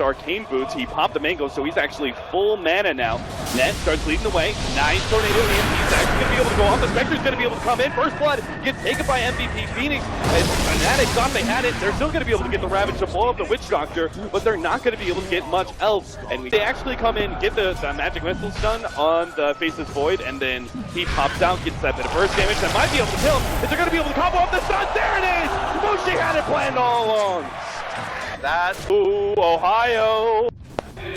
Arcane Boots. He popped the Mango, so he's actually full mana now. Net starts leading the way. Nice tornado in. He's actually going to be able to go off. The Spectre's going to be able to come in. First Blood gets taken by MVP Phoenix. And Fnatic thought they had it. They're still going to be able to get the Ravage to blow up the Witch Doctor, but they're not going to be able to get much else. And they actually come in, get the Magic Missile stun on the Faceless Void, and then he pops out, gets that bit of burst damage that might be able to kill him. Is they're going to be able to combo off the stun? There it is! Mushi had it planned all along. Ooh, Ohaiyo.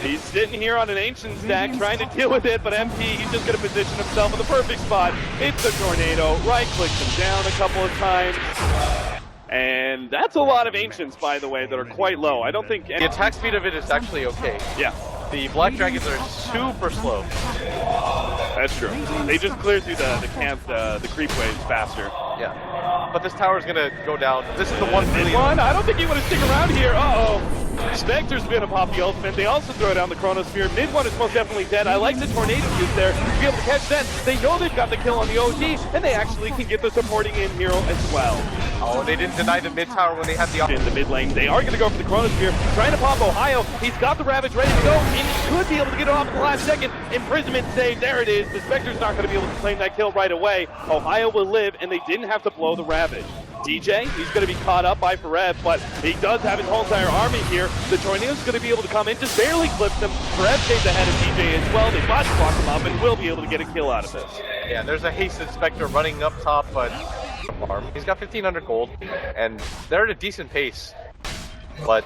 He's sitting here on an ancient stack trying to deal with it, but MP, he's just going to position himself in the perfect spot. It's a tornado, right-clicks him down a couple of times. And that's a lot of ancients, by the way, that are quite low. I don't think... The attack speed of it is actually okay. Yeah. The Black Dragons are super slow. That's true. They just clear through the camp, the creep waves faster. Yeah. But this tower is going to go down. This is the one really... I don't think you want to stick around here. Uh-oh. Spectre's gonna pop the ultimate. They also throw down the Chronosphere. Mid one is most definitely dead. I like the tornado use there to be able to catch that. They know they've got the kill on the OG, and they actually can get the supporting in hero as well. Oh, they didn't deny the mid tower when they had the in the mid lane. They are gonna go for the Chronosphere, trying to pop Ohaiyo. He's got the Ravage ready to go, and he could be able to get it off at the last second. Imprisonment save. There it is. The Spectre's not gonna be able to claim that kill right away. Ohaiyo will live, and they didn't have to blow the Ravage. DJ, he's going to be caught up by Forev, but he does have his whole entire army here. The Tornado's going to be able to come in, just barely clips him. Forev stays ahead of DJ as well. They body block him up and will be able to get a kill out of this. Yeah, there's a hasted Spectre running up top, but he's got 1,500 gold, and they're at a decent pace. But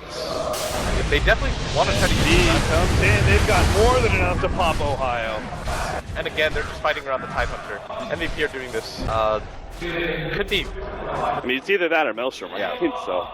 they definitely want to try to use comes in. They've got more than enough to pop Ohaiyo. And again, they're just fighting around the Tidehunter. MVP are doing this. Could be. I mean, it's either that or Maelstrom, right? Yeah. So.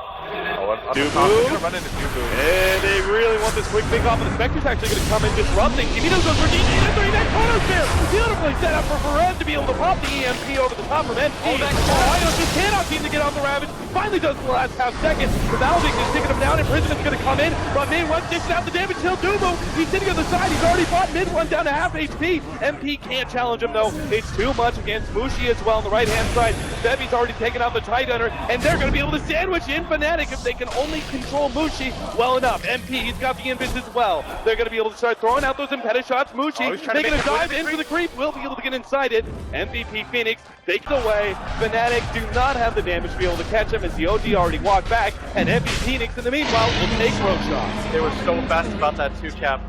Dubu. Gonna run into Dubu. And they really want this quick pick off, and the Spectre's actually going to come in disrupting. Midone goes for DJ, and three that Chronosphere. Beautifully set up for Forev to be able to pop the EMP over the top from NP. Ohaiyo just cannot seem to get off the Ravage. Finally does the last half second. The Valdic is taking him down, and Imprisonment's going to come in. But mid one dishes out the damage till Dubu. He's sitting on the side. He's already fought mid one down to half HP. MP can't challenge him though. It's too much against Mushi as well on the right hand side. Febby's already taken out the Tidehunter, and they're going to be able to sandwich in Fnatic if they can only control Mushi well enough. MP, he's got the invis as well. They're going to be able to start throwing out those impeded shots. Mushi, making a dive into the creep, will be able to get inside it. MVP Phoenix takes away. Fnatic do not have the damage to be able to catch him as the OG already walked back, and MVP Phoenix in the meanwhile will take road shots. They were so fast about that 2-cap,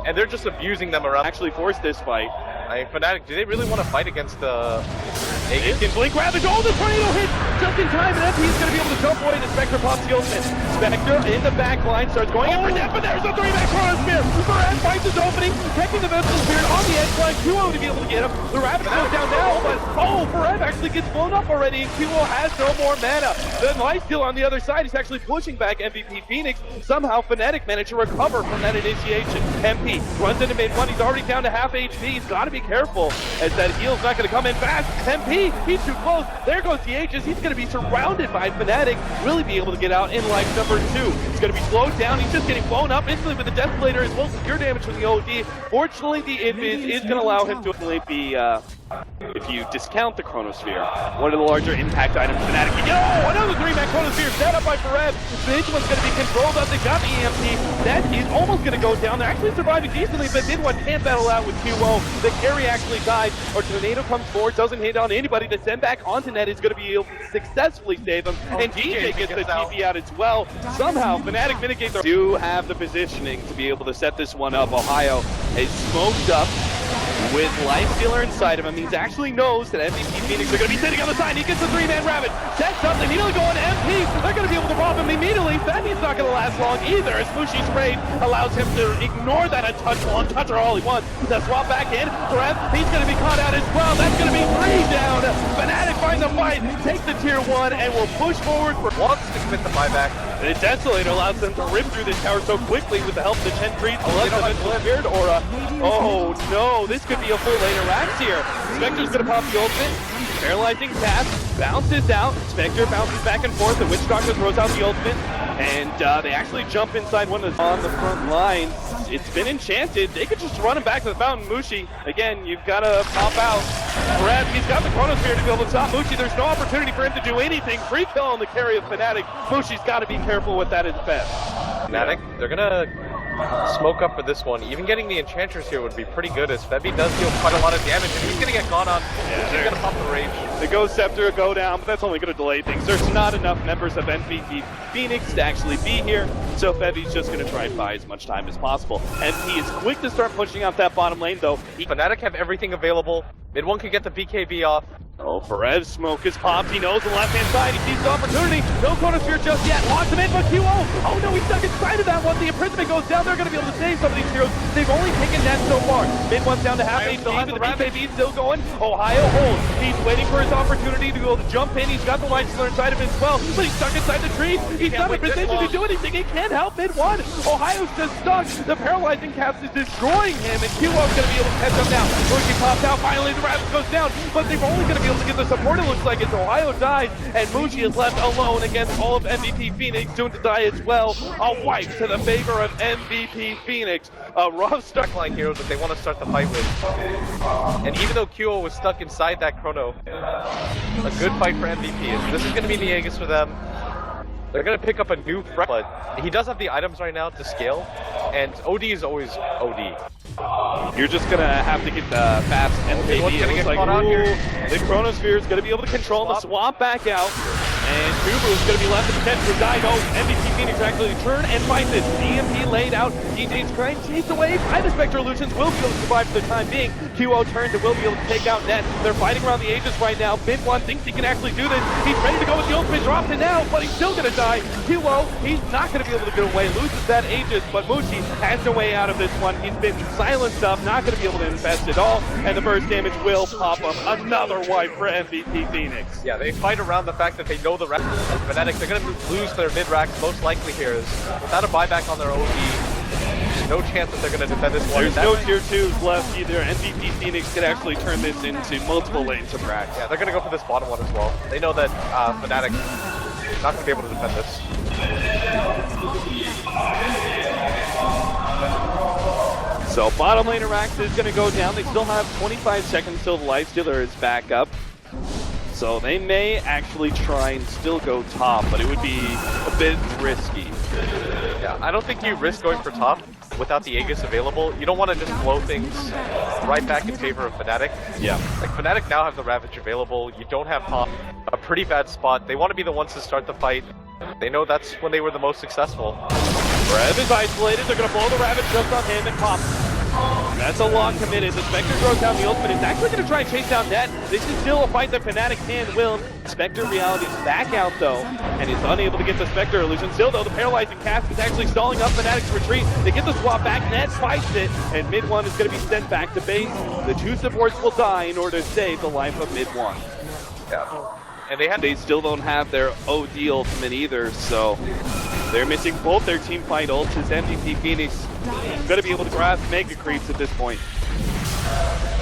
and they're just abusing them around. Actually forced this fight. I mean, Fnatic, do they really want to fight against the Aegis? Can blink Ravage. Oh, the tornado hit just in time, and MP's going to be able to jump away, and Spectre pops the ultimate. Spectre in the back line starts going in for death, but there's a 3-back Chronosphere. Forev finds his opening, checking the Vengeful Spirit on the edge line. QO to be able to get him. The Ravage goes down now, but Forev actually gets blown up already, and QO has no more mana. The Lifestealer on the other side is actually pushing back MVP Phoenix. Somehow Fnatic managed to recover from that initiation. MP runs into mid one. He's already down to half HP. He's got to be careful as that heal's not going to come in fast. MP, he's too close. There goes the Aegis. He's going to be surrounded by Fnatic. Really be able to get out in life number 2. He's going to be slowed down. He's just getting blown up instantly with the Desolator as well as secure damage from the OD. Fortunately, the invis is going to allow him to be, if you discount the Chronosphere, one of the larger impact items Fnatic. Yo, another 3-man Chronosphere set up by Forev. Mid one's going to be controlled up. They got the EMP. That is almost going to go down. They're actually surviving decently, but mid one can't battle out with QO. The carry actually died. Or Tornado comes forward, doesn't hit on anybody to send back onto net. Is going to be able to successfully save him. And DJ gets the TP out as well. Somehow, Fnatic mitigates their... Do have the positioning to be able to set this one up. Ohaiyo is smoked up with Lifestealer inside of him. He actually knows that MVP Phoenix are going to be sitting on the side. He gets the 3-man Ravage. Sets up, they immediately go on MP. They're going to be able to rob him immediately. Febby's not going to last long either, as Mushi's raid allows him to ignore that untoucher all he wants. To swap back in. Forev, he's going to be caught out as well. That's going to be 3 down. Fnatic find the fight, take the tier 1, and will push forward for wants to commit the buyback. The Desolator allows them to rip through this tower so quickly with the help of the Chen trees. Unless the Vengeful Spirit Aura. Oh no, this could be a full later Rax here. Spectre's gonna pop the ultimate. Paralyzing cast, bounces out. Spectre bounces back and forth. The Witch Doctor throws out the ultimate. And they actually jump inside one of the on the front lines. It's been enchanted. They could just run him back to the fountain. Mushi, again, you've got to pop out. Forev, he's got the Chronosphere to be able to stop Mushi. There's no opportunity for him to do anything. Free kill on the carry of Fnatic. Mushi's got to be careful with that as best. Fnatic, they're gonna smoke up for this one. Even getting the Enchantress here would be pretty good, as Febby does deal quite a lot of damage, and he's gonna get gone on. He's gonna pop the rage. The Ghost Scepter go down, but that's only going to delay things. There's not enough members of MVP Phoenix to actually be here, so Febby's just going to try and buy as much time as possible. MP is quick to start pushing out that bottom lane, though. Fnatic have everything available. Midone can get the BKB off. Oh, Forev's smoke is popped. He knows the left-hand side. He sees the opportunity. No Chronosphere just yet. Wants him in, but QO. Oh no, he's stuck inside of that one. The imprisonment goes down. They're going to be able to save some of these heroes. They've only taken that so far. Mid one's down to half HP, but the BKB still going. Ohaiyo holds. He's waiting for his opportunity to be able to jump in. He's got the Lifestealer inside of him as well, but he's stuck inside the tree. He's not in position to do anything. He can't help mid one. Ohaiyo's just stuck. The paralyzing cast is destroying him, and QO's going to be able to catch up now. Mushi pops out. Finally, the Ravage goes down, but they're only going to be able to get the support. It looks like it's Ohaiyo dies, and Mushi is left alone against all of MVP Phoenix, soon to die as well. A wipe to the favor of MVP Phoenix. A rough start. Line heroes that they want to start the fight with. And even though QO was stuck inside that chrono, a good fight for MVP. This is going to be the Aegis for them. They're going to pick up a new threat, but he does have the items right now to scale, and OD is always OD. You're just gonna have to get the fast MVP. What's gonna get caught out ooh, here? the Chronosphere is gonna be able to control the swap back out. And Dubu is going to be left with the potential to die. No, MVP Phoenix actually turn and fight this. DMP laid out. DJ's trying to chase away by the Spectre Illusions. Will be able to survive for the time being. QO turns and will be able to take out Net. They're fighting around the Aegis right now. Mid one thinks he can actually do this. He's ready to go with the ultimate. Drops it now, but he's still going to die. QO, he's not going to be able to get away. Loses that Aegis, but Mushi has no way out of this one. He's been silenced up, not going to be able to invest at all. And the burst damage will pop up. Another wipe for MVP Phoenix. Yeah, they fight around the fact that they know the rest of Fnatic. They're going to lose their mid-racks most likely here. Is without a buyback on their OD, there's no chance that they're going to defend this one. There's no tier 2s left either. MVP Phoenix could actually turn this into multiple lanes of rack. Yeah, they're going to go for this bottom one as well. They know that Fnatic is not going to be able to defend this. So bottom lane of Rax is going to go down. They still have 25 seconds till the Lifestealer is back up. So they may actually try and still go top, but it would be a bit risky. Yeah, I don't think you risk going for top without the Aegis available. You don't want to just blow things right back in favor of Fnatic. Yeah. Like, Fnatic now have the Ravage available. You don't have top. A pretty bad spot. They want to be the ones to start the fight. They know that's when they were the most successful. Forev is isolated. They're going to blow the Ravage just on him and pop. That's a lot committed. The Spectre throws down the ultimate. He's actually going to try and chase down Net. This is still a fight that Fnatic can win. Spectre reality is back out though, and is unable to get the Spectre illusion. Still though, the paralyzing cast is actually stalling up Fnatic's retreat. They get the swap back. Net fights it, and mid one is going to be sent back to base. The two supports will die in order to save the life of mid one. Yeah. And they still don't have their OD ultimate either, so they're missing both their team fight ults. As MVP Phoenix going to be able to grasp Mega Creeps at this point.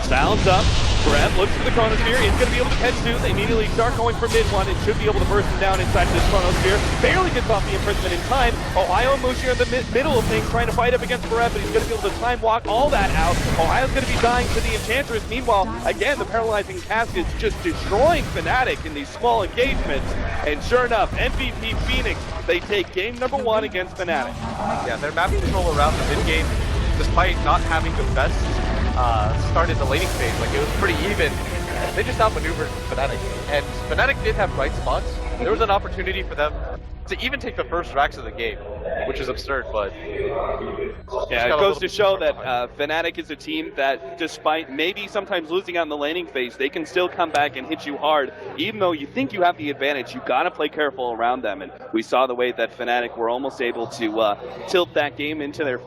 Sounds up. Forev looks for the Chronosphere. He's going to be able to catch two. They immediately start going for mid one and should be able to burst him down inside of this Chronosphere. Barely gets off the imprisonment in time. Ohaiyo and Mushi are in the middle of things, trying to fight up against Forev, but he's going to be able to time walk all that out. Ohio's going to be dying to the Enchantress. Meanwhile, again, the paralyzing cast is just destroying Fnatic in these small engagements. And sure enough, MVP Phoenix, they take game number one against Fnatic. Yeah, their map control around the mid game, despite not having the best start in the laning phase, like it was pretty even. They just outmaneuvered Fnatic, and Fnatic did have bright spots. There was an opportunity for them to even take the first racks of the game, which is absurd, but yeah, it goes to show that Fnatic is a team that, despite maybe sometimes losing out in the laning phase, they can still come back and hit you hard. Even though you think you have the advantage, you gotta play careful around them, and we saw the way that Fnatic were almost able to tilt that game into their